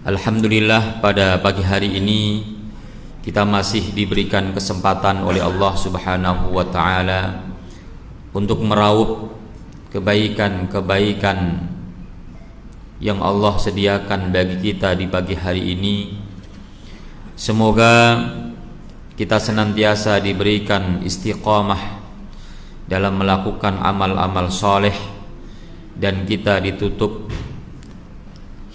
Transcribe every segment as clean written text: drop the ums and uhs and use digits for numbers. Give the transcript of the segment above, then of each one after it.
Alhamdulillah, pada pagi hari ini kita masih diberikan kesempatan oleh Allah Subhanahu wa ta'ala untuk meraup kebaikan-kebaikan yang Allah sediakan bagi kita di pagi hari ini. Semoga kita senantiasa diberikan istiqamah dalam melakukan amal-amal soleh, dan kita ditutup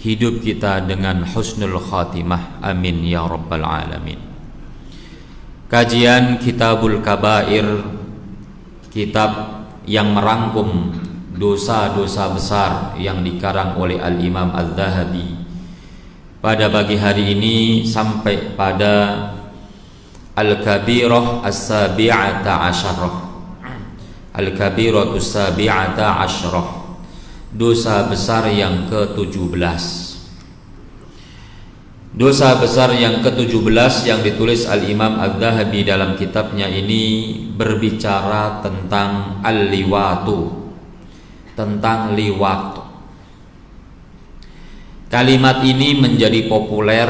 hidup kita dengan husnul khatimah. Amin ya rabbal alamin. Kajian Kitabul Kabair, kitab yang merangkum dosa-dosa besar yang dikarang oleh Al-Imam Al-Zahabi, pada pagi hari ini sampai pada Al-Kabirah As-Sabi'ata Asyarah. Al-Kabirah As-Sabi'ata Asyarah, dosa besar yang ke-17. Dosa besar yang ke-17 yang ditulis Al-Imam Al-Zahabi dalam kitabnya ini berbicara tentang al-liwatu, tentang liwat. Kalimat ini menjadi populer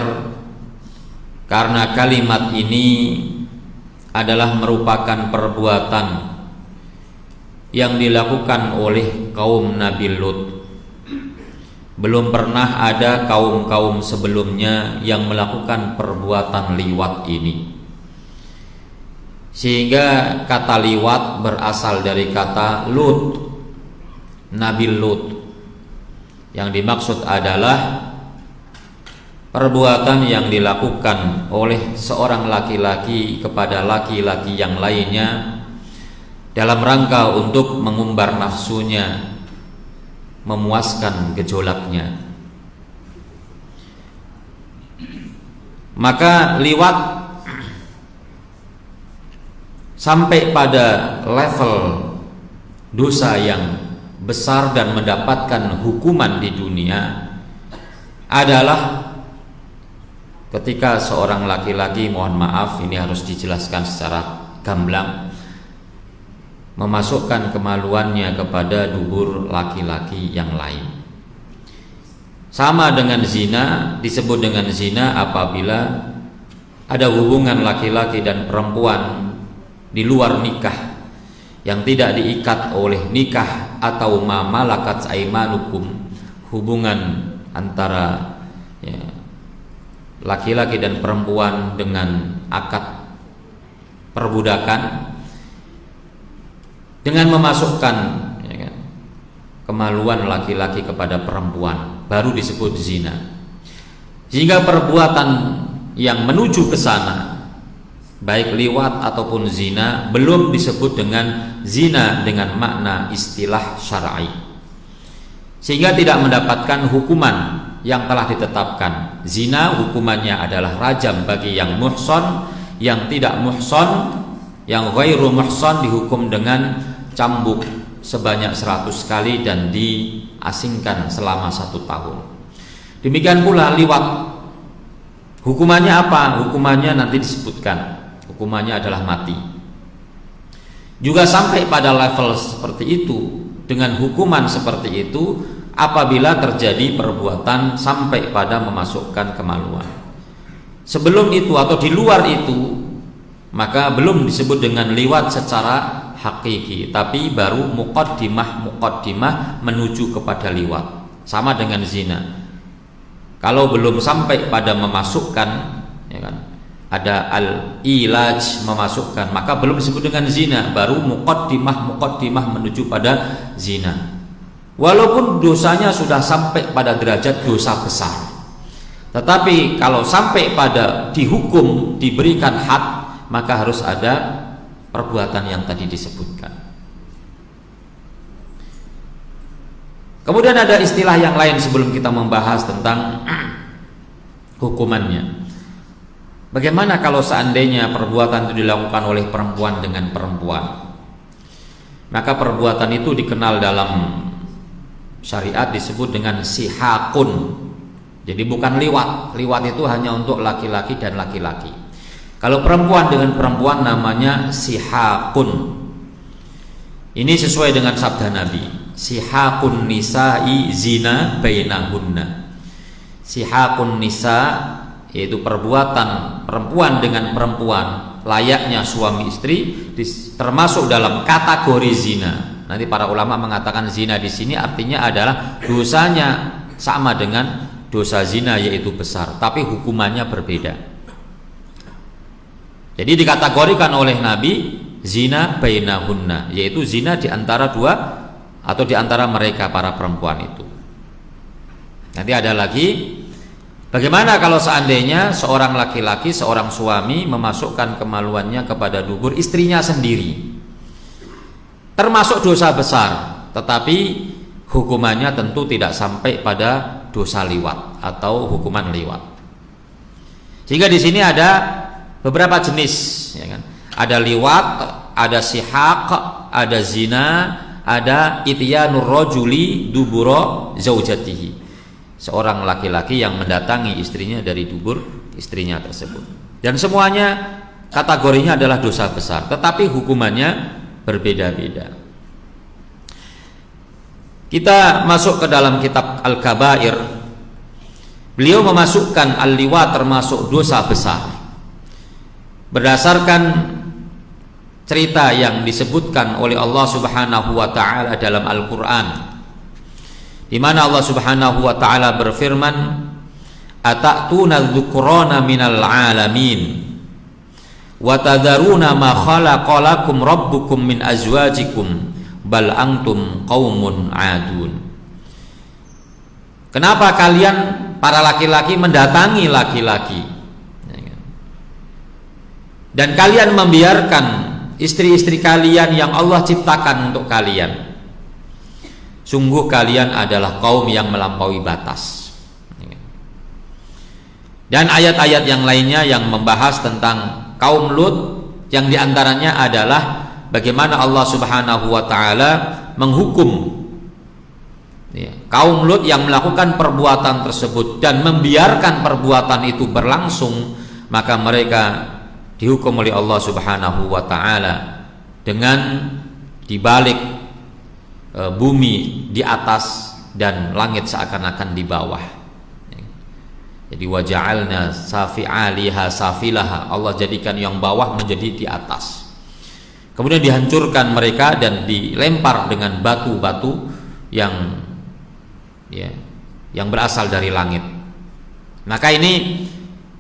karena kalimat ini adalah merupakan perbuatan yang dilakukan oleh kaum Nabi Lut. Belum pernah ada kaum-kaum sebelumnya yang melakukan perbuatan liwat ini, sehingga kata liwat berasal dari kata Lut, Nabi Lut. Yang dimaksud adalah perbuatan yang dilakukan oleh seorang laki-laki kepada laki-laki yang lainnya dalam rangka untuk mengumbar nafsunya, memuaskan gejolaknya. Maka liwat sampai pada level dosa yang besar dan mendapatkan hukuman di dunia adalah ketika seorang laki-laki, mohon maaf ini harus dijelaskan secara gamblang, memasukkan kemaluannya kepada dubur laki-laki yang lain. Sama dengan zina, disebut dengan zina apabila ada hubungan laki-laki dan perempuan di luar nikah yang tidak diikat oleh nikah atau ma malakat aimanukum, hubungan antara laki-laki dan perempuan dengan akad perbudakan, dengan memasukkan kemaluan laki-laki kepada perempuan, baru disebut zina. Sehingga perbuatan yang menuju ke sana, baik liwat ataupun zina, belum disebut dengan zina dengan makna istilah syar'i, sehingga tidak mendapatkan hukuman yang telah ditetapkan. Zina hukumannya adalah rajam bagi yang muhson, yang tidak muhson, yang ghairu muhson dihukum dengan cambuk sebanyak 100 kali dan diasingkan selama 1 tahun. Demikian pula liwat, hukumannya apa? Hukumannya nanti disebutkan, hukumannya adalah mati. Juga sampai pada level seperti itu, dengan hukuman seperti itu apabila terjadi perbuatan sampai pada memasukkan kemaluan. Sebelum itu atau di luar itu, maka belum disebut dengan liwat secara hakiki, tapi baru muqaddimah menuju kepada liwat. Sama dengan zina, kalau belum sampai pada memasukkan, ya kan, ada al-ilaj, memasukkan, maka belum disebut dengan zina, baru muqaddimah menuju pada zina. Walaupun dosanya sudah sampai pada derajat dosa besar, tetapi kalau sampai pada dihukum, diberikan had, maka harus ada perbuatan yang tadi disebutkan. Kemudian ada istilah yang lain sebelum kita membahas tentang hukumannya. Bagaimana kalau seandainya perbuatan itu dilakukan oleh perempuan dengan perempuan? Maka perbuatan itu dikenal dalam syariat disebut dengan sihakun. Jadi bukan liwat. Liwat itu hanya untuk laki-laki dan laki-laki. Kalau perempuan dengan perempuan namanya sihakun. Ini sesuai dengan sabda Nabi, sihakun nisa'i zina bainahunna. sihakun nisa, yaitu perbuatan perempuan dengan perempuan layaknya suami istri, termasuk dalam kategori zina. Nanti para ulama mengatakan zina di sini artinya adalah dosanya sama dengan dosa zina, yaitu besar, tapi hukumannya berbeda. Jadi dikategorikan oleh Nabi zina bainahunna, yaitu zina di antara dua atau di antara mereka para perempuan itu. Nanti ada lagi, bagaimana kalau seandainya seorang laki-laki, seorang suami memasukkan kemaluannya kepada dubur istrinya sendiri, termasuk dosa besar, tetapi hukumannya tentu tidak sampai pada dosa liwat atau hukuman liwat. Sehingga di sini ada beberapa jenis, ya kan? Ada liwat, ada sihak, ada zina, ada ityanur rajuli dubura zaujatihi, seorang laki-laki yang mendatangi istrinya dari dubur istrinya tersebut. Dan semuanya kategorinya adalah dosa besar, tetapi hukumannya berbeda-beda. Kita masuk ke dalam kitab Al-Kabair. Beliau memasukkan al-liwat termasuk dosa besar berdasarkan cerita yang disebutkan oleh Allah Subhanahu wa taala dalam Al-Qur'an, di mana Allah Subhanahu wa taala berfirman, "Atatuna dzukrana minal alamin wa tadharuna ma khalaqalakum rabbukum min azwajikum bal antum qaumun adun." Kenapa kalian para laki-laki mendatangi laki-laki dan kalian membiarkan istri-istri kalian yang Allah ciptakan untuk kalian? Sungguh kalian adalah kaum yang melampaui batas. Dan ayat-ayat yang lainnya yang membahas tentang kaum Lut, yang diantaranya adalah bagaimana Allah Subhanahu wa taala menghukum kaum Lut yang melakukan perbuatan tersebut dan membiarkan perbuatan itu berlangsung, maka mereka dihukum oleh Allah Subhanahu wa taala dengan dibalik bumi di atas dan langit seakan-akan di bawah. Jadi waja'alna safi'aliha safilaha, Allah jadikan yang bawah menjadi di atas. Kemudian dihancurkan mereka dan dilempar dengan batu-batu yang berasal dari langit. Maka ini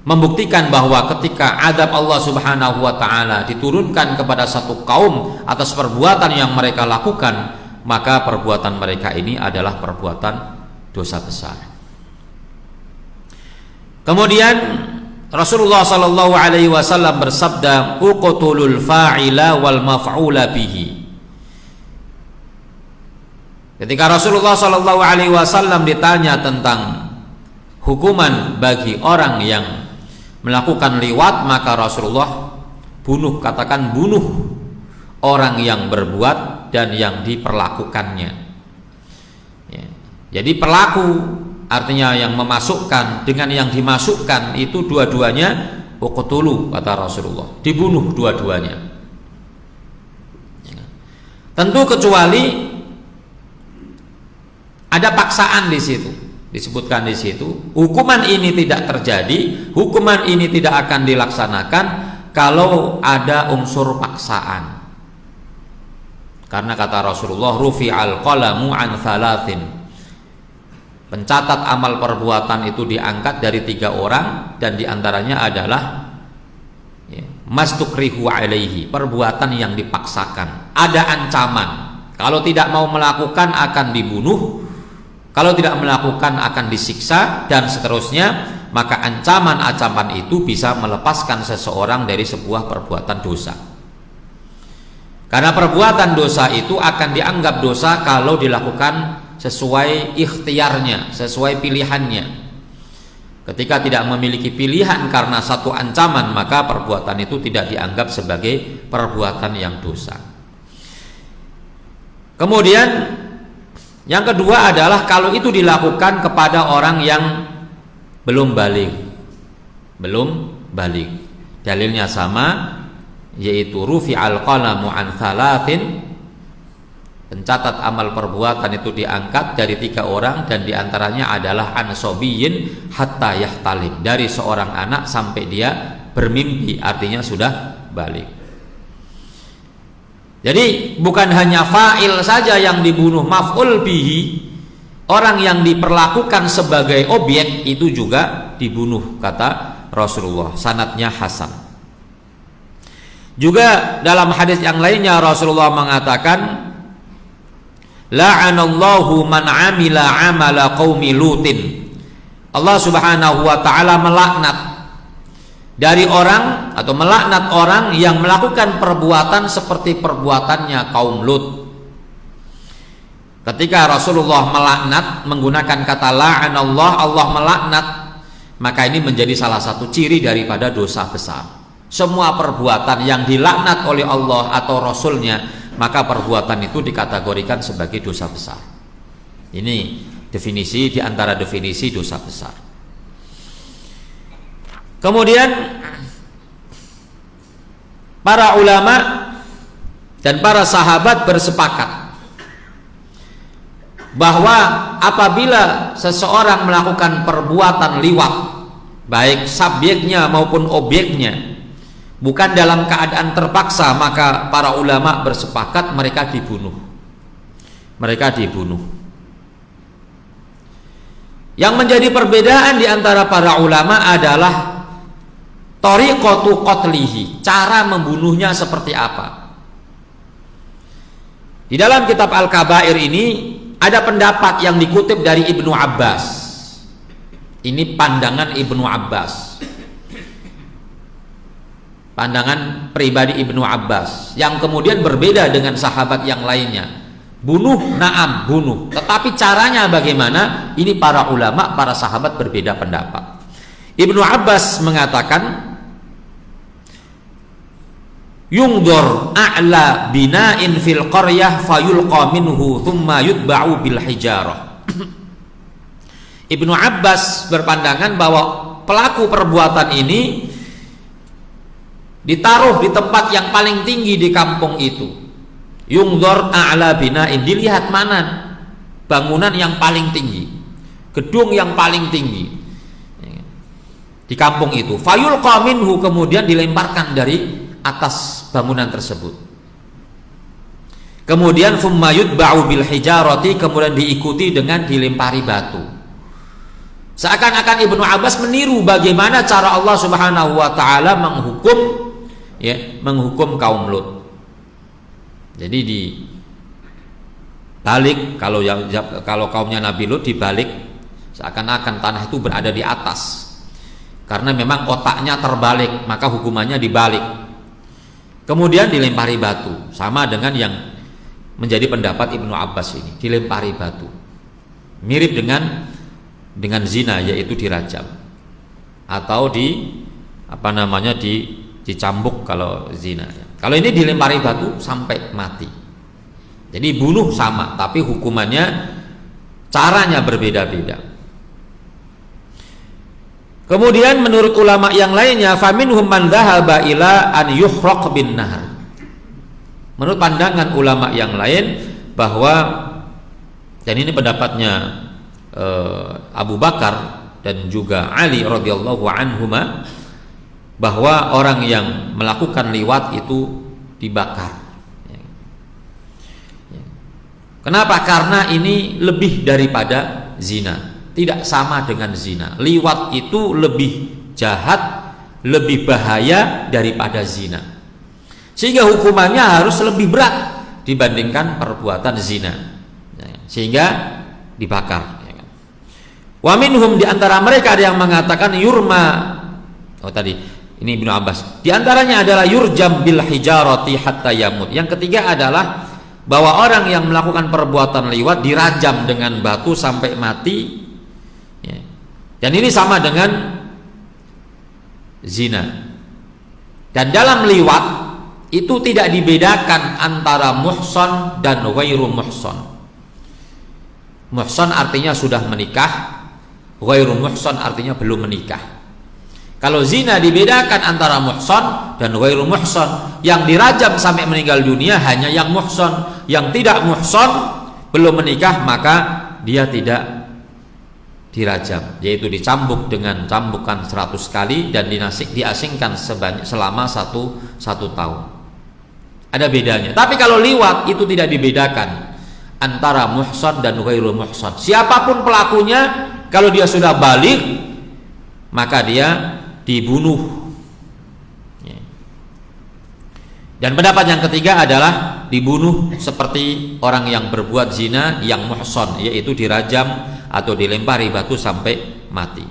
membuktikan bahwa ketika azab Allah Subhanahu wa taala diturunkan kepada satu kaum atas perbuatan yang mereka lakukan, maka perbuatan mereka ini adalah perbuatan dosa besar. Kemudian Rasulullah sallallahu alaihi wasallam bersabda, "Uqtulul fa'ila wal maf'ula bihi." Ketika Rasulullah sallallahu alaihi wasallam ditanya tentang hukuman bagi orang yang melakukan liwat, maka Rasulullah katakan bunuh orang yang berbuat dan yang diperlakukannya. Ya. Jadi pelaku artinya yang memasukkan dengan yang dimasukkan itu dua-duanya uqtulu, kata Rasulullah, dibunuh dua-duanya. Ya. Tentu kecuali ada paksaan di situ. Disebutkan di situ, hukuman ini tidak terjadi, hukuman ini tidak akan dilaksanakan kalau ada unsur paksaan. Karena kata Rasulullah, rufi'al qalamu an thalathin, pencatat amal perbuatan itu diangkat dari 3 orang, dan diantaranya adalah mastukrihu alaihi, perbuatan yang dipaksakan, ada ancaman, kalau tidak mau melakukan akan dibunuh, kalau tidak melakukan akan disiksa, dan seterusnya. Maka ancaman-ancaman itu bisa melepaskan seseorang dari sebuah perbuatan dosa. Karena perbuatan dosa itu akan dianggap dosa kalau dilakukan sesuai ikhtiarnya, sesuai pilihannya. Ketika tidak memiliki pilihan karena satu ancaman, maka perbuatan itu tidak dianggap sebagai perbuatan yang dosa. Kemudian yang kedua adalah kalau itu dilakukan kepada orang yang belum baligh. Dalilnya sama, yaitu rufi'al qalamu an thalathin, Pencatat amal perbuatan itu diangkat dari 3 orang, dan diantaranya adalah ansobiyin hatta yahtalim, dari seorang anak sampai dia bermimpi, artinya sudah balik. Jadi bukan hanya fa'il saja yang dibunuh, maf'ul bihi, orang yang diperlakukan sebagai objek itu juga dibunuh, kata Rasulullah. Sanadnya hasan. Juga dalam hadis yang lainnya Rasulullah mengatakan, la'anallahu man amila amala qaumi lutin. Allah Subhanahu wa taala melaknat dari orang atau melaknat orang yang melakukan perbuatan seperti perbuatannya kaum Lut. Ketika Rasulullah melaknat menggunakan kata la'anallah, Allah melaknat, maka ini menjadi salah satu ciri daripada dosa besar. Semua perbuatan yang dilaknat oleh Allah atau Rasulnya, maka perbuatan itu dikategorikan sebagai dosa besar. Ini definisi di antara definisi dosa besar. Kemudian para ulama dan para sahabat bersepakat bahwa apabila seseorang melakukan perbuatan liwat, baik subjeknya maupun objeknya, bukan dalam keadaan terpaksa, maka para ulama bersepakat mereka dibunuh. Mereka dibunuh. Yang menjadi perbedaan di antara para ulama adalah tariqatu qatlihi, cara membunuhnya seperti apa. Di dalam kitab Al-Kabair ini ada pendapat yang dikutip dari Ibnu Abbas. Ini pandangan Ibnu Abbas, pandangan pribadi Ibnu Abbas, yang kemudian berbeda dengan sahabat yang lainnya. Bunuh, na'am, bunuh, tetapi caranya bagaimana? Ini para ulama, para sahabat berbeda pendapat. Ibnu Abbas mengatakan, yungdor a'la bina'in fil qaryah fayulqa minhu thumma yutba'u bil hijarah. Ibnu Abbas berpandangan bahwa pelaku perbuatan ini ditaruh di tempat yang paling tinggi di kampung itu. Yungdor a'la bina'in, dilihat mana bangunan yang paling tinggi, gedung yang paling tinggi di kampung itu. Fayulqa minhu, kemudian dilemparkan dari atas bangunan tersebut. Kemudian thumma yutba'u bil hijarati, kemudian diikuti dengan dilempari batu. Seakan-akan Ibnu Abbas meniru bagaimana cara Allah Subhanahu wa taala menghukum, ya, menghukum kaum Lut. Jadi dibalik, kalau kaumnya Nabi Lut dibalik, seakan-akan tanah itu berada di atas, karena memang otaknya terbalik, maka hukumannya dibalik. Kemudian dilempari batu, sama dengan yang menjadi pendapat Ibnu Abbas ini, dilempari batu, mirip dengan zina, yaitu dirajam atau dicambuk kalau zina. Kalau ini dilempari batu sampai mati. Jadi bunuh sama, tapi hukumannya, caranya berbeda-beda. Kemudian menurut ulama yang lainnya, faminhum man dhahaba ila an yuhraq bin nahar. Menurut pandangan ulama yang lain bahwa, dan ini pendapatnya Abu Bakar dan juga Ali radhiyallahu anhuma, bahwa orang yang melakukan liwat itu dibakar. Kenapa? Karena ini lebih daripada zina, tidak sama dengan zina. Liwat itu lebih jahat, lebih bahaya daripada zina, sehingga hukumannya harus lebih berat dibandingkan perbuatan zina, sehingga dibakar. Wa minhum, diantara mereka ada yang mengatakan yurma, ini Ibnu Abbas, diantaranya adalah yurjam bil hijarati hatta yamut. Yang ketiga adalah bahwa orang yang melakukan perbuatan liwat dirajam dengan batu sampai mati, ya. Dan ini sama dengan zina. Dan dalam liwat itu tidak dibedakan antara muhsan dan ghairu muhsan. Muhsan artinya sudah menikah, ghairu muhsan artinya belum menikah. Kalau zina dibedakan antara muhsan dan ghairu muhsan. Yang dirajam sampai meninggal dunia hanya yang muhsan. Yang tidak muhsan, belum menikah, maka dia tidak dirajam, yaitu dicambuk dengan cambukan 100 kali dan diasingkan selama satu tahun. Ada bedanya. Tapi kalau liwat itu tidak dibedakan antara muhsan dan ghairu muhsan. Siapapun pelakunya, kalau dia sudah balik, maka dia dibunuh. Dan pendapat yang ketiga adalah dibunuh seperti orang yang berbuat zina yang muhsan, yaitu dirajam atau dilempari batu sampai mati.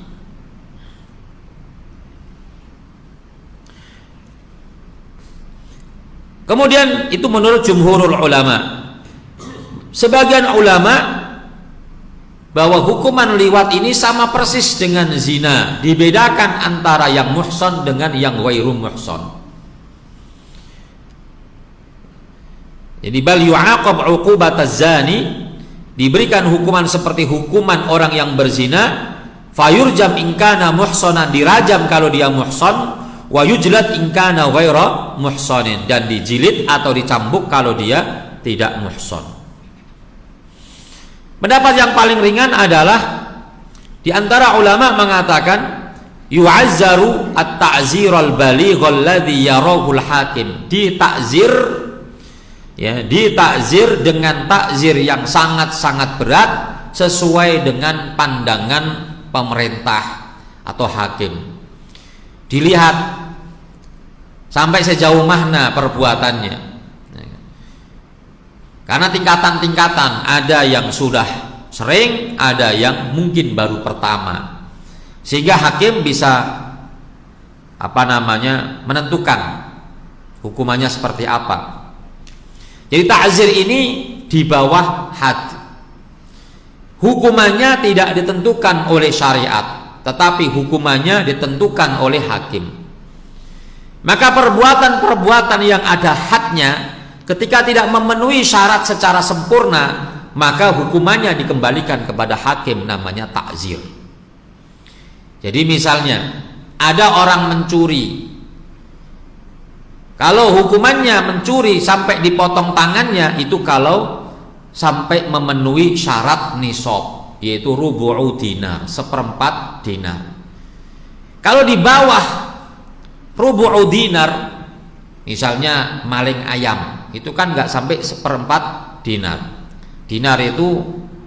Kemudian itu menurut jumhurul ulama. Sebagian ulama bahwa hukuman liwat ini sama persis dengan zina, dibedakan antara yang muhsan dengan yang ghairu muhsan. Jadi bal yu'aqab 'uqubataz zani, diberikan hukuman seperti hukuman orang yang berzina, fayurjam in kana muhsanan, dirajam kalau dia muhsan, wa yujlad in kana ghaira muhsanin, dan dijilid atau dicambuk kalau dia tidak muhsan. Pendapat yang paling ringan adalah di antara ulama mengatakan yu'azzaru at-ta'zir al-baligh alladhi yarahu al-hakim, ditakzir, ya, ditakzir dengan takzir yang sangat-sangat berat sesuai dengan pandangan pemerintah atau hakim. Dilihat sampai sejauh mana perbuatannya. Karena tingkatan-tingkatan, ada yang sudah sering, ada yang mungkin baru pertama. Sehingga hakim bisa menentukan hukumannya seperti apa. Jadi takzir ini di bawah had. Hukumannya tidak ditentukan oleh syariat, tetapi hukumannya ditentukan oleh hakim. Maka perbuatan-perbuatan yang ada hadnya, ketika tidak memenuhi syarat secara sempurna, maka hukumannya dikembalikan kepada hakim, namanya takzir. Jadi misalnya ada orang mencuri, kalau hukumannya mencuri sampai dipotong tangannya, itu kalau sampai memenuhi syarat nisab, yaitu rubu'u dinar, 1/4 dinar. Kalau di bawah rubu'u dinar, misalnya maling ayam, itu kan nggak sampai 1/4 dinar. Dinar itu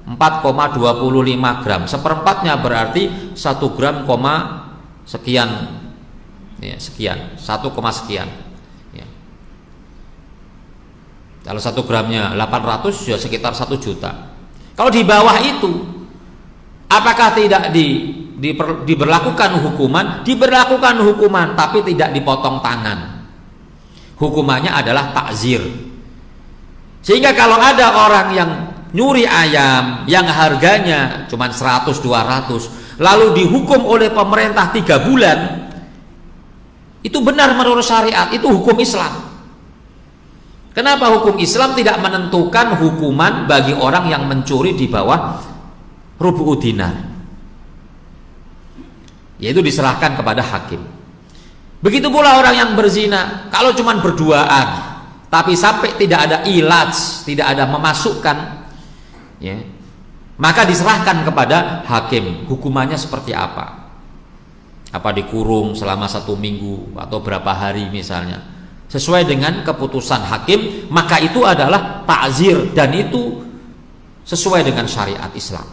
4,25 gram. 1/4-nya berarti 1 gram, sekian, ya, sekian, 1, sekian. Ya. Kalau 1 gramnya 800, ya sekitar 1 juta. Kalau di bawah itu, apakah tidak diberlakukan hukuman? Diberlakukan hukuman, tapi tidak dipotong tangan. Hukumannya adalah takzir. Sehingga kalau ada orang yang nyuri ayam yang harganya cuma 100-200, lalu dihukum oleh pemerintah 3 bulan, itu benar menurut syariat, itu hukum Islam. Kenapa hukum Islam tidak menentukan hukuman bagi orang yang mencuri di bawah rubu'u dinar? Yaitu diserahkan kepada hakim. Begitu pula orang yang berzina, kalau cuma berduaan, tapi sampai tidak ada ilaj, tidak ada memasukkan, ya, maka diserahkan kepada hakim. Hukumannya seperti apa? Apa dikurung selama 1 minggu atau berapa hari misalnya, sesuai dengan keputusan hakim, maka itu adalah takzir dan itu sesuai dengan syariat Islam.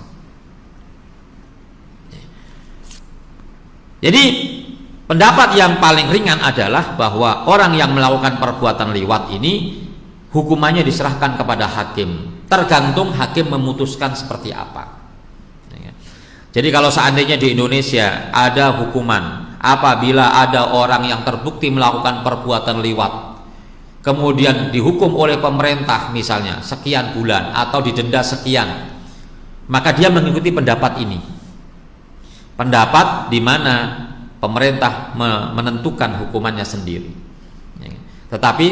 Jadi pendapat yang paling ringan adalah bahwa orang yang melakukan perbuatan liwat ini hukumannya diserahkan kepada hakim, tergantung hakim memutuskan seperti apa. Jadi kalau seandainya di Indonesia ada hukuman apabila ada orang yang terbukti melakukan perbuatan liwat, kemudian dihukum oleh pemerintah misalnya sekian bulan atau didenda sekian, maka dia mengikuti pendapat ini, pendapat di mana pemerintah menentukan hukumannya sendiri. Tetapi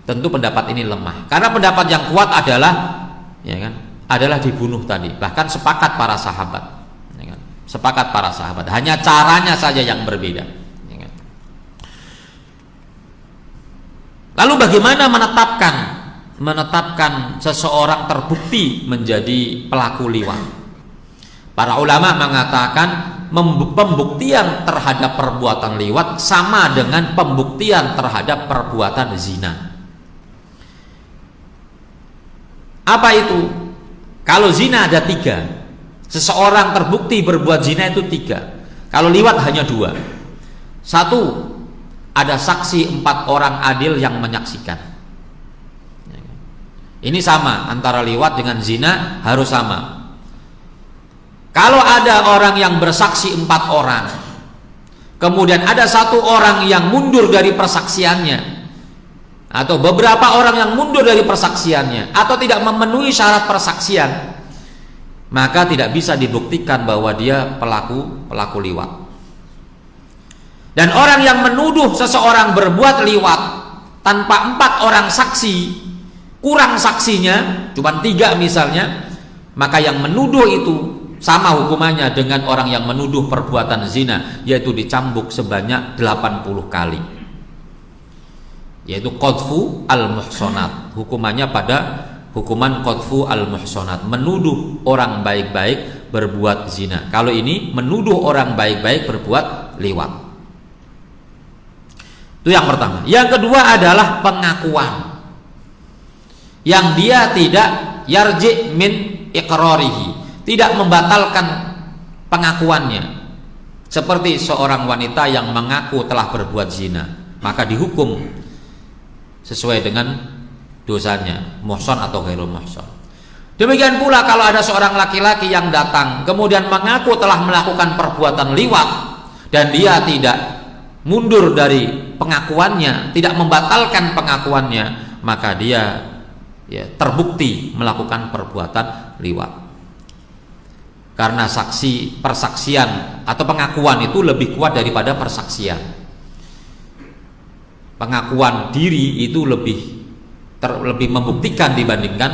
tentu pendapat ini lemah, karena pendapat yang kuat adalah, ya kan, adalah dibunuh tadi. Bahkan sepakat para sahabat, ya kan, sepakat para sahabat, hanya caranya saja yang berbeda. Lalu bagaimana menetapkan seseorang terbukti menjadi pelaku liwat? Para ulama mengatakan pembuktian terhadap perbuatan liwat sama dengan pembuktian terhadap perbuatan zina. Apa itu? Kalau zina ada 3, seseorang terbukti berbuat zina itu 3. Kalau liwat hanya 2. 1, ada saksi 4 orang adil yang menyaksikan. Ini sama, antara liwat dengan zina harus sama. Kalau ada orang yang bersaksi 4 orang, kemudian ada 1 orang yang mundur dari persaksiannya, atau beberapa orang yang mundur dari persaksiannya, atau tidak memenuhi syarat persaksian, maka tidak bisa dibuktikan bahwa dia pelaku liwat. Dan orang yang menuduh seseorang berbuat liwat tanpa 4 orang saksi, kurang saksinya, cuma 3 misalnya, maka yang menuduh itu sama hukumannya dengan orang yang menuduh perbuatan zina, yaitu dicambuk sebanyak 80 kali, yaitu qadfu al-muhsanat. Hukumannya pada hukuman qadfu al-muhsanat, menuduh orang baik-baik berbuat zina. Kalau ini menuduh orang baik-baik berbuat liwat. Itu yang pertama. Yang kedua adalah pengakuan yang dia tidak yarji min iqrarihi, tidak membatalkan pengakuannya. Seperti seorang wanita yang mengaku telah berbuat zina, maka dihukum sesuai dengan dosanya, muhsan atau ghairul muhsan. Demikian pula kalau ada seorang laki-laki yang datang kemudian mengaku telah melakukan perbuatan liwat dan dia tidak mundur dari pengakuannya, tidak membatalkan pengakuannya, maka dia terbukti melakukan perbuatan liwat. Karena persaksian atau pengakuan itu lebih kuat daripada persaksian. Pengakuan diri itu lebih membuktikan dibandingkan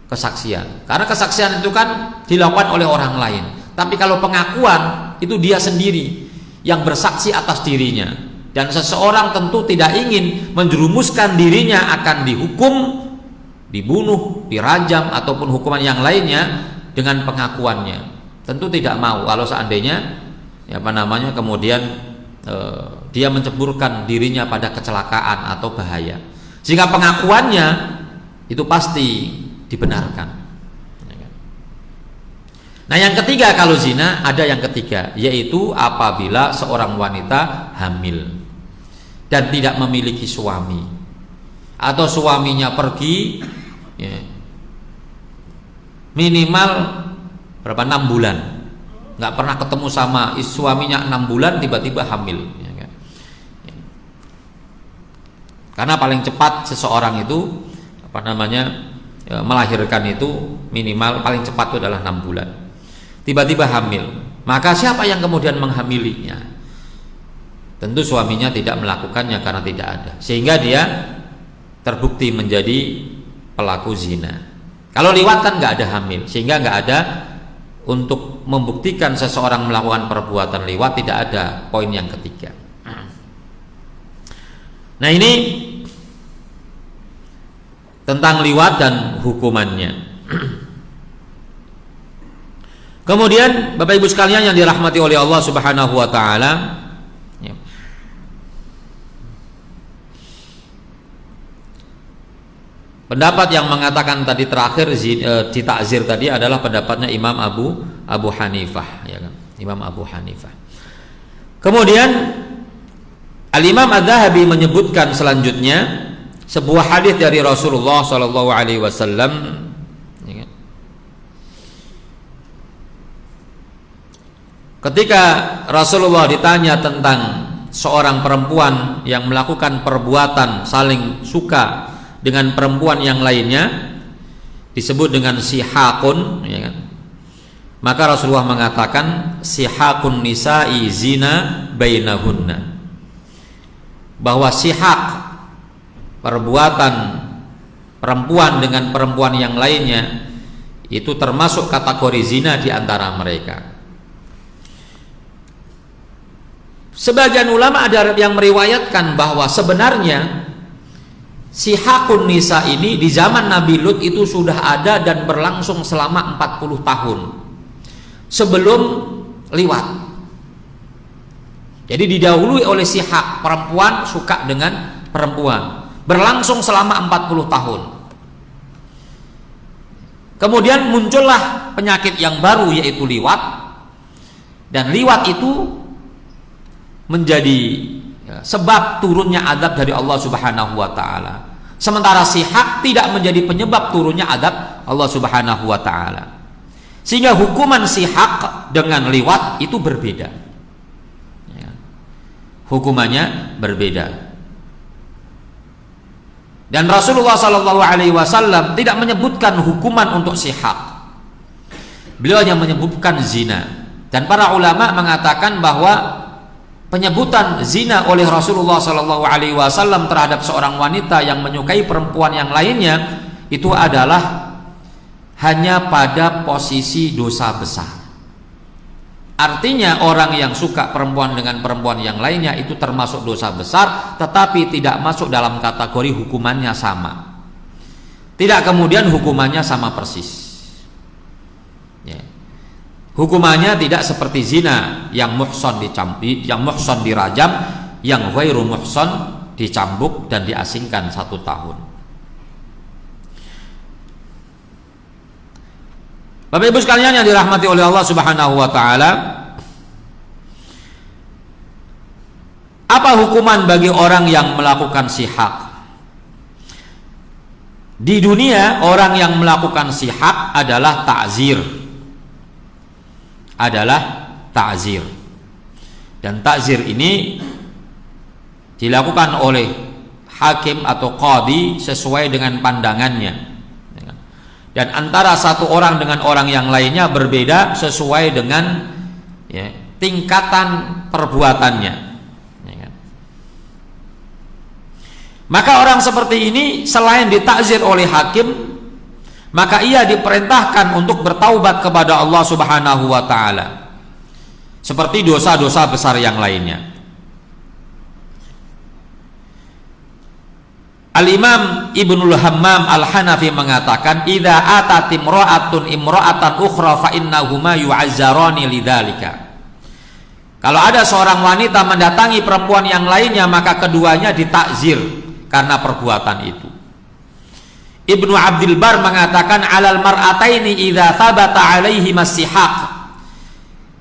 kesaksian. Karena kesaksian itu kan dilakukan oleh orang lain. Tapi kalau pengakuan itu dia sendiri yang bersaksi atas dirinya, dan seseorang tentu tidak ingin menjerumuskan dirinya akan dihukum, dibunuh, dirajam ataupun hukuman yang lainnya dengan pengakuannya. Tentu tidak mau kalau seandainya kemudian dia menceburkan dirinya pada kecelakaan atau bahaya. Sehingga pengakuannya itu pasti dibenarkan. Nah, yang ketiga, kalau zina ada yang ketiga, yaitu apabila seorang wanita hamil dan tidak memiliki suami, atau suaminya pergi minimal 6 bulan, nggak pernah ketemu sama suaminya 6 bulan, tiba-tiba hamil, karena paling cepat seseorang itu melahirkan itu minimal paling cepat itu adalah 6 bulan. Tiba-tiba hamil, maka siapa yang kemudian menghamilinya? Tentu suaminya tidak melakukannya karena tidak ada, sehingga dia terbukti menjadi pelaku zina. Kalau liwat kan nggak ada hamil, sehingga nggak ada untuk membuktikan seseorang melakukan perbuatan liwat, tidak ada poin yang ketiga. Nah, ini tentang liwat dan hukumannya. Kemudian Bapak Ibu sekalian yang dirahmati oleh Allah Subhanahu wa taala, pendapat yang mengatakan tadi terakhir di takzir tadi adalah pendapatnya Imam Abu Hanifah, ya kan? Imam Abu Hanifah. Kemudian Al-Imam Adz-Dzahabi menyebutkan selanjutnya sebuah hadis dari Rasulullah sallallahu alaihi wasallam, ketika Rasulullah ditanya tentang seorang perempuan yang melakukan perbuatan saling suka dengan perempuan yang lainnya, disebut dengan sihakun, ya kan? Maka Rasulullah mengatakan sihakun nisa'i zina bainahunna, bahwa sihak, perbuatan perempuan dengan perempuan yang lainnya, itu termasuk kategori zina di antara mereka. Sebagian ulama ada yang meriwayatkan bahwa sebenarnya Sihakun nisa ini di zaman Nabi Lut itu sudah ada dan berlangsung selama 40 tahun sebelum liwat. Jadi didahului oleh sihak, perempuan suka dengan perempuan, berlangsung selama 40 tahun. Kemudian muncullah penyakit yang baru, yaitu liwat, dan liwat itu menjadi sebab turunnya azab dari Allah Subhanahu wa taala. Sementara sihak tidak menjadi penyebab turunnya azab Allah Subhanahu wa taala. Sehingga hukuman sihak dengan liwat itu berbeda. Ya. Hukumannya berbeda. Dan Rasulullah Shallallahu Alaihi Wasallam tidak menyebutkan hukuman untuk sihak. Beliau hanya menyebutkan zina. Dan para ulama mengatakan bahwa penyebutan zina oleh Rasulullah Shallallahu Alaihi Wasallam terhadap seorang wanita yang menyukai perempuan yang lainnya itu adalah hanya pada posisi dosa besar. Artinya orang yang suka perempuan dengan perempuan yang lainnya itu termasuk dosa besar, tetapi tidak masuk dalam kategori hukumannya sama. Tidak kemudian hukumannya sama persis. Ya. Hukumannya tidak seperti zina yang muhson dirajam, yang ghairu muhson dicambuk dan diasingkan 1 tahun. Bapak Ibu sekalian yang dirahmati oleh Allah Subhanahu wa taala, apa hukuman bagi orang yang melakukan sihak? Di dunia orang yang melakukan sihak adalah ta'zir. Dan ta'zir ini dilakukan oleh hakim atau qadhi sesuai dengan pandangannya, dan antara satu orang dengan orang yang lainnya berbeda sesuai dengan tingkatan perbuatannya. Maka orang seperti ini selain ditakzir oleh hakim, maka ia diperintahkan untuk bertaubat kepada Allah Subhanahu wa taala seperti dosa-dosa besar yang lainnya. Al-Imam Ibnul Hammam Al-Hanafi mengatakan, "Idza atat imra'atun imra'atan ukhra fa innahuma yu'azzarani lidzalika." Kalau ada seorang wanita mendatangi perempuan yang lainnya, maka keduanya ditakzir karena perbuatan itu. Ibnu Abdul Bar mengatakan, "Alal mar'ataini idza thabata 'alaihi masihaq."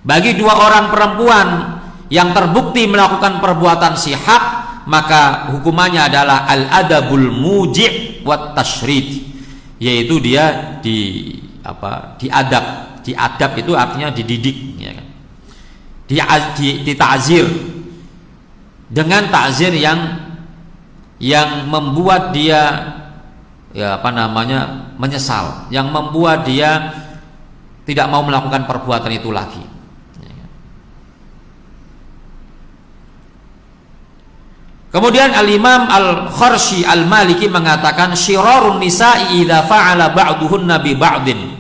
Bagi dua orang perempuan yang terbukti melakukan perbuatan sihak, maka hukumannya adalah al-adabul muji' wat tashrid, yaitu dia diadab. Diadab itu artinya dididik, ya kan? Dita'zir dengan ta'zir yang membuat dia menyesal, yang membuat dia tidak mau melakukan perbuatan itu lagi. Kemudian Al-Imam Al-Kharshi Al-Maliki mengatakan, syirarun nisa'i idza fa'ala ba'duhunna bi ba'din.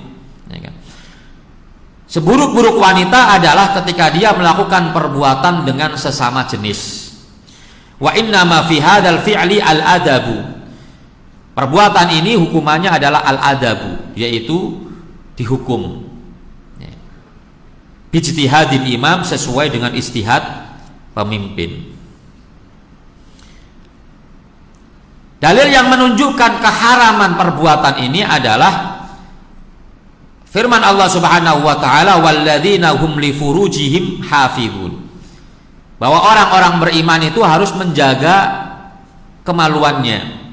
Seburuk-buruk wanita adalah ketika dia melakukan perbuatan dengan sesama jenis. Wa inna ma fi hadzal fi'li al-adabu. Perbuatan ini hukumannya adalah al-adabu, yaitu dihukum. Bijtihadil imam, sesuai dengan istihad pemimpin. Dalil yang menunjukkan keharaman perbuatan ini adalah firman Allah Subhanahu wa taala, walladzina hum li furujihim hafizun. Bahwa orang-orang beriman itu harus menjaga kemaluannya.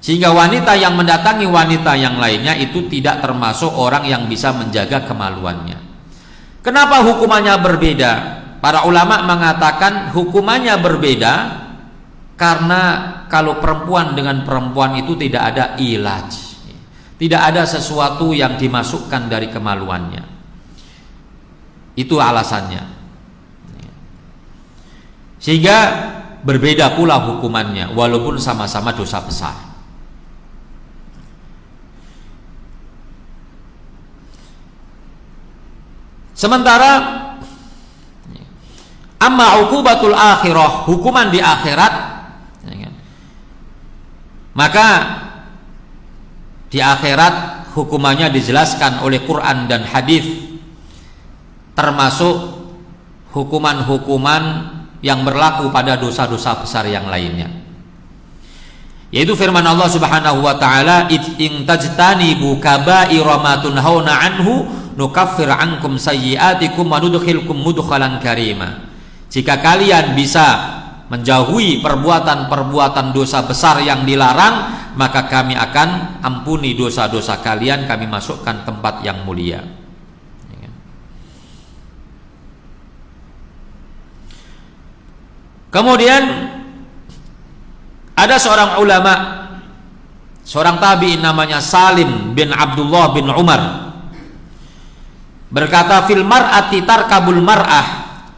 Sehingga wanita yang mendatangi wanita yang lainnya itu tidak termasuk orang yang bisa menjaga kemaluannya. Kenapa hukumannya berbeda? Para ulama mengatakan hukumannya berbeda karena kalau perempuan dengan perempuan itu tidak ada ilaj, tidak ada sesuatu yang dimasukkan dari kemaluannya. Itu alasannya. Sehingga berbeda pula hukumannya, walaupun sama-sama dosa besar. Sementara amma uqubatul akhirah, hukuman di akhirat, Maka di akhirat hukumannya dijelaskan oleh Quran dan hadis, termasuk hukuman-hukuman yang berlaku pada dosa-dosa besar yang lainnya, yaitu firman Allah Subhanahu wa taala, in tajtanibu kaba'ira ma tunhauna anhu nukaffir ankum sayyi'atikum wa nudkhilkum mudkhalan karima. Jika kalian bisa menjauhi perbuatan-perbuatan dosa besar yang dilarang, maka kami akan ampuni dosa-dosa kalian, kami masukkan tempat yang mulia. Kemudian ada seorang ulama, seorang tabi'in namanya Salim bin Abdullah bin Umar, berkata, fil mar'ati tarkabul mar'ah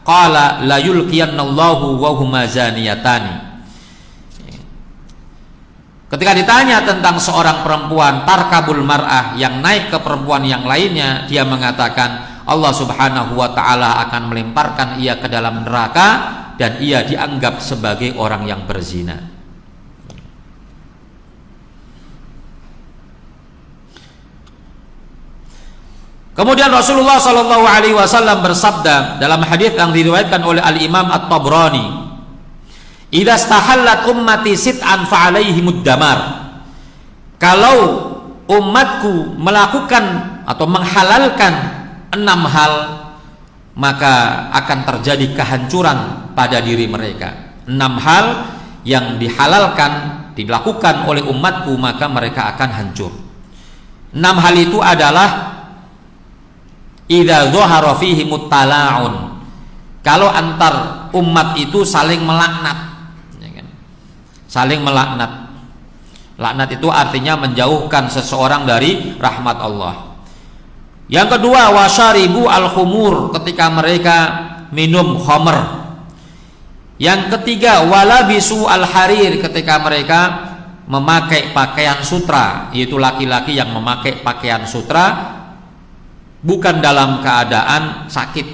qala la yulqiyannallahu wa huma zaniyatani. Ketika ditanya tentang seorang perempuan tarkabul mar'ah, yang naik ke perempuan yang lainnya, dia mengatakan Allah Subhanahu wa taala akan melemparkan ia ke dalam neraka dan ia dianggap sebagai orang yang berzina. Kemudian Rasulullah Shallallahu Alaihi Wasallam bersabda dalam hadis yang diriwayatkan oleh Al Imam At-Tabrani, "Idza stahallat ummati sit'an fa'alaihimud damar." Kalau umatku melakukan atau menghalalkan 6 hal, maka akan terjadi kehancuran pada diri mereka. 6 hal yang dihalalkan, dilakukan oleh umatku, maka mereka akan hancur. 6 hal itu adalah idza dhahara fihi muttala'un, kalau antar umat itu saling melaknat, ya kan? Saling melaknat. Laknat itu artinya menjauhkan seseorang dari rahmat Allah. Yang kedua, wasyaribu al-khumur, ketika mereka minum khamr. Yang ketiga, walabisu al-harir, ketika mereka memakai pakaian sutra, yaitu laki-laki yang memakai pakaian sutra bukan dalam keadaan sakit,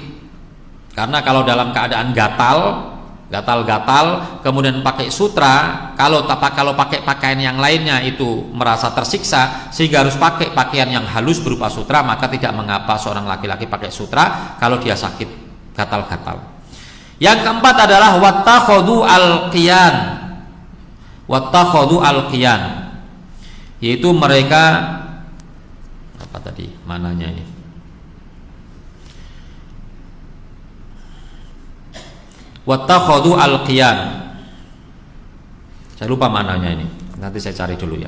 karena kalau dalam keadaan gatal-gatal kemudian pakai sutra, kalau pakai pakaian yang lainnya itu merasa tersiksa sehingga harus pakai pakaian yang halus berupa sutra, maka tidak mengapa seorang laki-laki pakai sutra kalau dia sakit gatal-gatal. Yang keempat adalah wattakhadhu al-qiyan, yaitu mereka apa tadi mananya ini, wattakhadhu al-qiyan, saya lupa maknanya ini, nanti saya cari dulu ya.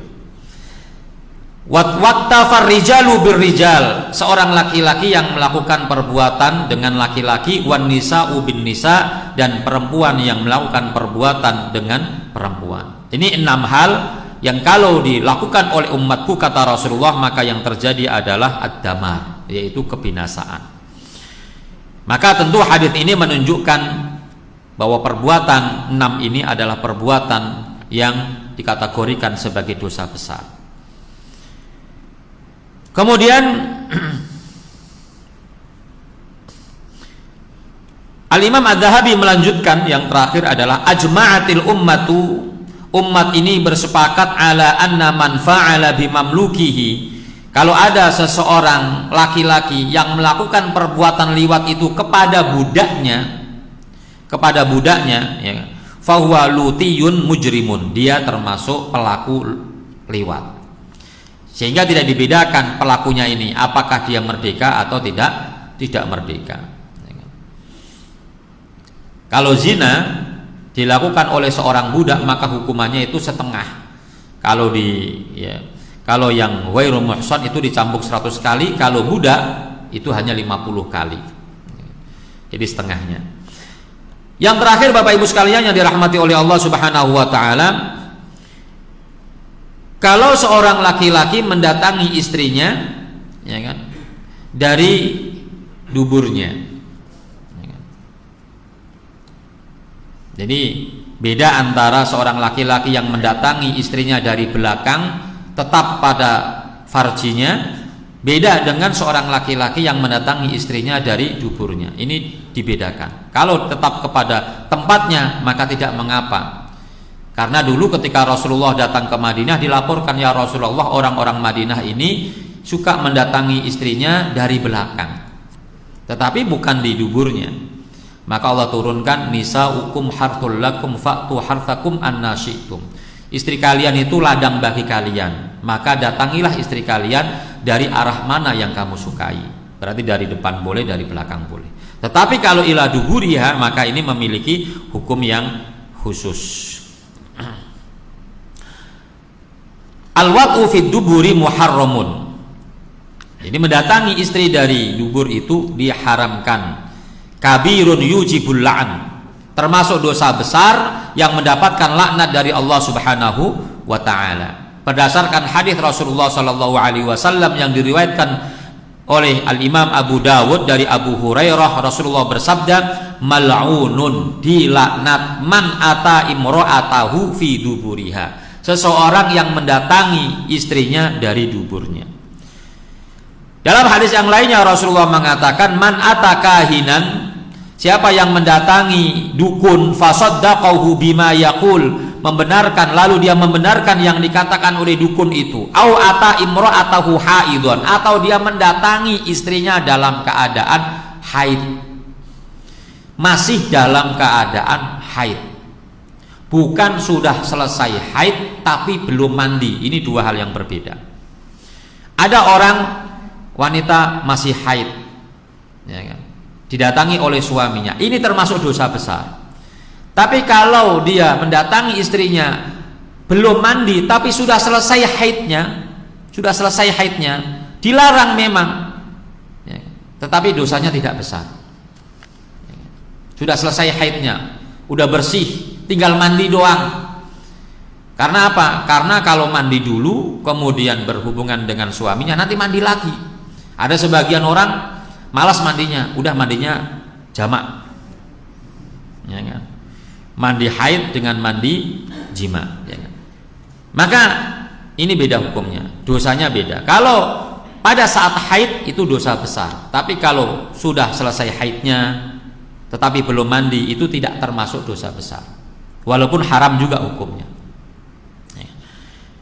Wattafar rijalu birrijal, seorang laki-laki yang melakukan perbuatan dengan laki-laki, wan nisa'u bin nisa, dan perempuan yang melakukan perbuatan dengan perempuan. Ini 6 hal yang kalau dilakukan oleh umatku, kata Rasulullah, maka yang terjadi adalah ad-damar, yaitu kebinasaan. Maka tentu hadis ini menunjukkan bahwa perbuatan 6 ini adalah perbuatan yang dikategorikan sebagai dosa besar. Kemudian Al-Imam Adz-Dzahabi melanjutkan, yang terakhir adalah ajma'atil ummatu, umat ini bersepakat ala anna man fa'ala bimamlukihi, kalau ada seseorang laki-laki yang melakukan perbuatan liwat itu kepada budaknya, ya, fahuwa lutiyun mujrimun, dia termasuk pelaku liwat. Sehingga tidak dibedakan pelakunya ini apakah dia merdeka atau tidak merdeka. Kalau zina dilakukan oleh seorang budak, maka hukumannya itu setengah. Kalau yang ghairu muhsan itu dicambuk 100 kali, kalau budak itu hanya 50 kali. Jadi setengahnya. Yang terakhir, Bapak Ibu sekalian yang dirahmati oleh Allah Subhanahu wa taala, kalau seorang laki-laki mendatangi istrinya, ya kan, dari duburnya, ya kan. Jadi beda antara seorang laki-laki yang mendatangi istrinya dari belakang tetap pada farjinya, beda dengan seorang laki-laki yang mendatangi istrinya dari duburnya. Ini dibedakan. Kalau tetap kepada tempatnya maka tidak mengapa. Karena dulu ketika Rasulullah datang ke Madinah dilaporkan, ya Rasulullah, orang-orang Madinah ini suka mendatangi istrinya dari belakang, tetapi bukan di duburnya. Maka Allah turunkan, nisaukum harthul lakum fa'tu harthakum anna syi'tum. Istri kalian itu ladang bagi kalian, maka datangilah istri kalian dari arah mana yang kamu sukai. Berarti dari depan boleh, dari belakang boleh. Tetapi kalau ila duburiha, maka ini memiliki hukum yang khusus. Al-wat'u fid duburi muharramun. Jadi mendatangi istri dari dubur itu diharamkan. Kabirun yujibul la'an, termasuk dosa besar yang mendapatkan laknat dari Allah Subhanahu wa taala. Berdasarkan hadis Rasulullah sallallahu alaihi wasallam yang diriwayatkan oleh Al-Imam Abu Dawud dari Abu Hurairah, Rasulullah bersabda, mal'unun, dilaknat man ata imra'atahu fi duburiha, seseorang yang mendatangi istrinya dari duburnya. Dalam hadis yang lainnya Rasulullah mengatakan, man atakahinan, siapa yang mendatangi dukun, fasaddaqahu bima yaqul, membenarkan, lalu dia membenarkan yang dikatakan oleh dukun itu, au ata imra'atahu haidun, atau dia mendatangi istrinya dalam keadaan haid, masih dalam keadaan haid, bukan sudah selesai haid tapi belum mandi. Ini dua hal yang berbeda. Ada orang wanita masih haid, ya kan, didatangi oleh suaminya, ini termasuk dosa besar. Tapi kalau dia mendatangi istrinya belum mandi tapi sudah selesai haidnya, dilarang memang, ya, tetapi dosanya tidak besar. Sudah selesai haidnya, udah bersih, tinggal mandi doang. Karena apa? Karena kalau mandi dulu kemudian berhubungan dengan suaminya, nanti mandi lagi. Ada sebagian orang malas mandinya, udah mandinya jamak, ya kan? Mandi haid dengan mandi jima, ya kan? Maka ini beda hukumnya, dosanya beda. Kalau pada saat haid itu dosa besar, tapi kalau sudah selesai haidnya tetapi belum mandi, itu tidak termasuk dosa besar, walaupun haram juga hukumnya.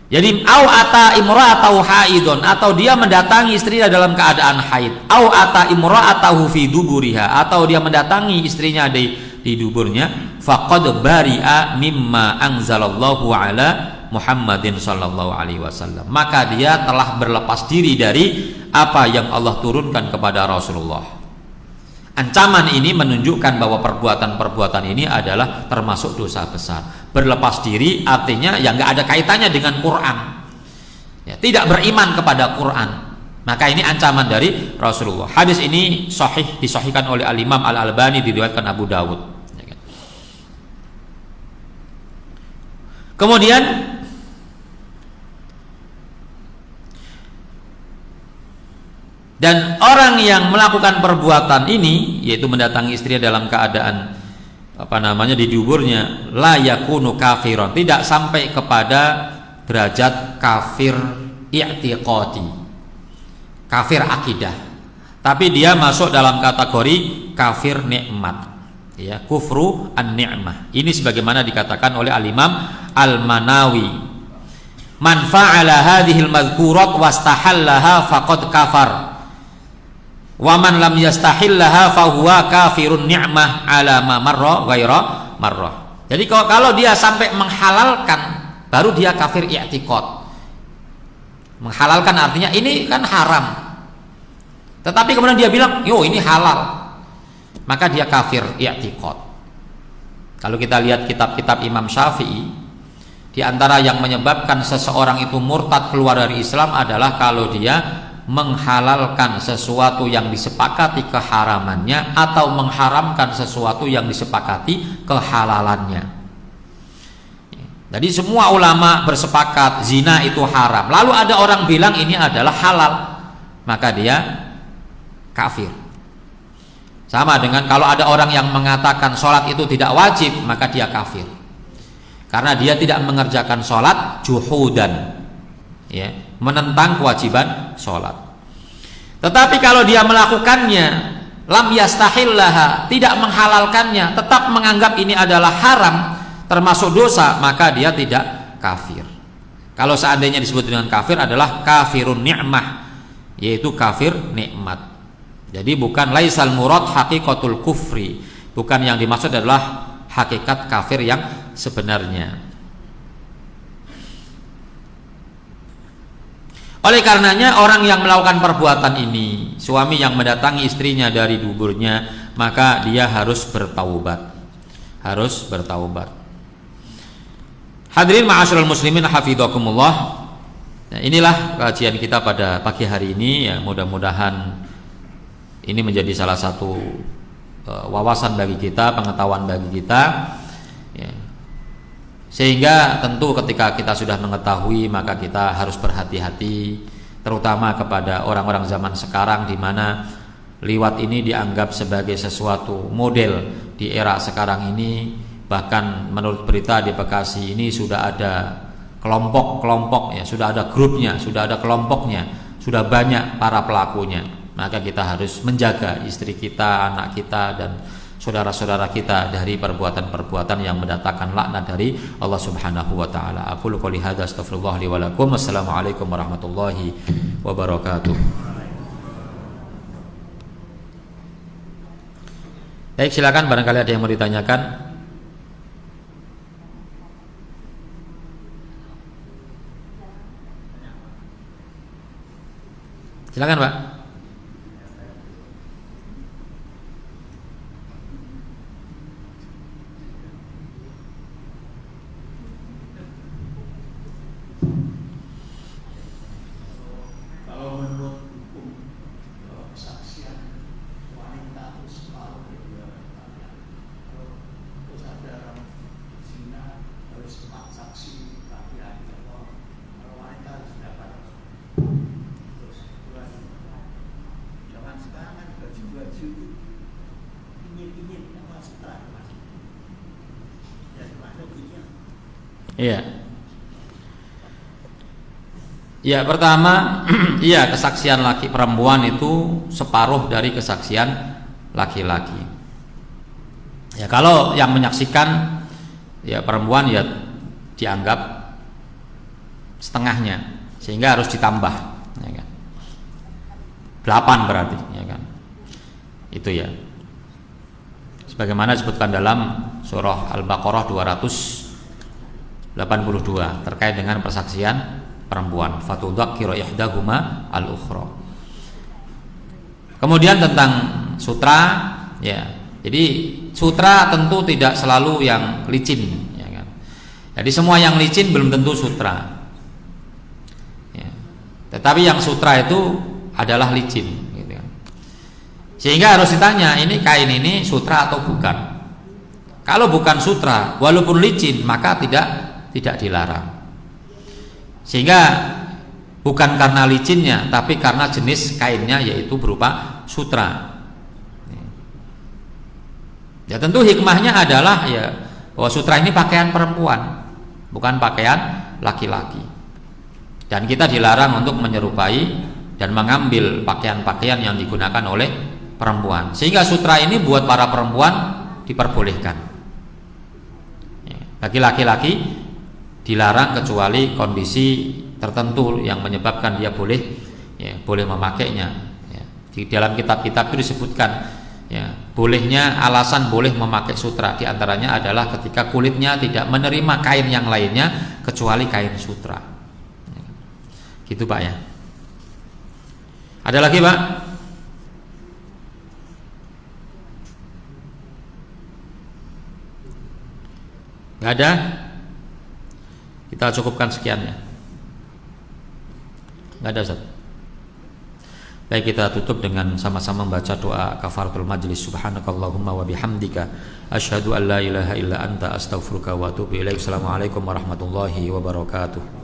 Jadi au ata imra'atahu haidun, atau dia mendatangi istrinya dalam keadaan haid, au ata imra'atahu fi duburiha, atau dia mendatangi istrinya di duburnya, faqad bari'a mimma anzalallahu ala Muhammadin sallallahu alaihi wasallam, maka dia telah berlepas diri dari apa yang Allah turunkan kepada Rasulullah. Ancaman ini menunjukkan bahwa perbuatan-perbuatan ini adalah termasuk dosa besar. Berlepas diri artinya yang nggak ada kaitannya dengan Quran, ya, tidak beriman kepada Quran. Maka ini ancaman dari Rasulullah. Hadis ini sahih, disahihkan oleh Al-Imam Al-Albani, diriwayatkan Abu Dawud. Kemudian dan orang yang melakukan perbuatan ini, yaitu mendatangi istrinya dalam keadaan di duburnya, la yakunu kafiron, tidak sampai kepada derajat kafir i'tiqadi, kafir akidah, tapi dia masuk dalam kategori kafir nikmat, ya, kufru an-ni'mah. Ini sebagaimana dikatakan oleh Al-Imam Al-Manawi, man fa'ala hadhil madhkurat wastahallaha faqad kafar, wa man lam yastahillaha fahuwa kafirun ni'mah ala ma marra ghaira marrah. Jadi kalau dia sampai menghalalkan, baru dia kafir i'tiqad. Menghalalkan artinya ini kan haram, tetapi kemudian dia bilang, yo ini halal, maka dia kafir i'tiqad. Kalau kita lihat kitab-kitab Imam Syafi'i, di antara yang menyebabkan seseorang itu murtad keluar dari Islam adalah kalau dia menghalalkan sesuatu yang disepakati keharamannya atau mengharamkan sesuatu yang disepakati kehalalannya. Jadi semua ulama bersepakat zina itu haram, lalu ada orang bilang ini adalah halal, maka dia kafir. Sama dengan kalau ada orang yang mengatakan sholat itu tidak wajib, maka dia kafir, karena dia tidak mengerjakan sholat juhudan, ya, menentang kewajiban sholat. Tetapi kalau dia melakukannya lam yastahillaha, tidak menghalalkannya, tetap menganggap ini adalah haram, termasuk dosa, maka dia tidak kafir. Kalau seandainya disebut dengan kafir adalah kafirun ni'mah, yaitu kafir nikmat. Jadi bukan laisal murad haqiqatul kufri, bukan yang dimaksud adalah hakikat kafir yang sebenarnya. Oleh karenanya orang yang melakukan perbuatan ini, suami yang mendatangi istrinya dari duburnya, maka dia harus bertaubat. Harus bertaubat. Hadirin ma'asyiral muslimin hafidhakumullah. Nah, inilah kajian kita pada pagi hari ini ya, mudah-mudahan ini menjadi salah satu wawasan bagi kita, pengetahuan bagi kita ya. Sehingga tentu ketika kita sudah mengetahui maka kita harus berhati-hati, terutama kepada orang-orang zaman sekarang di mana liwat ini dianggap sebagai sesuatu model di era sekarang ini. Bahkan menurut berita di Bekasi ini sudah ada kelompok-kelompok ya, sudah ada grupnya, sudah ada kelompoknya, sudah banyak para pelakunya. Maka kita harus menjaga istri kita, anak kita dan saudara-saudara kita dari perbuatan-perbuatan yang mendatangkan laknat dari Allah Subhanahu wa taala. Aku qouli hadza astaghfirullah li wa lakum. Wassalamualaikum warahmatullahi wabarakatuh. Baik, silakan barangkali ada yang mau ditanyakan. Silakan, Pak. Kalau menurut hukum kesaksian wanita itu separuh dari laki-laki. Kalau terus ada zina harus 4 saksi laki-laki, kalau wanita harus dapat. Zaman sekarang kan baju-baju ingin apa sutra mas? Ya termasuk ini. Iya. Ya, pertama, iya kesaksian laki perempuan itu separuh dari kesaksian laki-laki. Ya, kalau yang menyaksikan ya perempuan ya dianggap setengahnya, sehingga harus ditambah, ya kan? 8 berarti, ya kan? Itu ya. Sebagaimana disebutkan dalam surah Al-Baqarah 282 terkait dengan persaksian perempuan, fatudzakiru ihdahuma al-ukhra. Kemudian tentang sutra ya. Jadi sutra tentu tidak selalu yang licin, ya kan? Jadi semua yang licin belum tentu sutra. Ya. Tetapi yang sutra itu adalah licin, gitu kan. Sehingga harus ditanya, ini kain ini sutra atau bukan? Kalau bukan sutra, walaupun licin, maka tidak dilarang. Sehingga bukan karena licinnya, tapi karena jenis kainnya yaitu berupa sutra. Ya tentu hikmahnya adalah ya bahwa sutra ini pakaian perempuan, bukan pakaian laki-laki. Dan kita dilarang untuk menyerupai dan mengambil pakaian-pakaian yang digunakan oleh perempuan. Sehingga sutra ini buat para perempuan diperbolehkan. Ya, bagi laki-laki dilarang kecuali kondisi tertentu yang menyebabkan dia boleh memakainya. Ya, di dalam kitab-kitab itu disebutkan ya, bolehnya alasan boleh memakai sutra diantaranya adalah ketika kulitnya tidak menerima kain yang lainnya kecuali kain sutra. Ya, gitu Pak ya. Ada lagi Pak? Gak ada? Kita cukupkan sekian ya. Nggak ada Ustaz. Baik, kita tutup dengan sama-sama membaca doa kafaratul majlis. Subhanakallahumma wa bihamdika asyhadu an la ilaha illa anta astaghfiruka wa atubu ilaik. Assalamualaikum warahmatullahi wabarakatuh.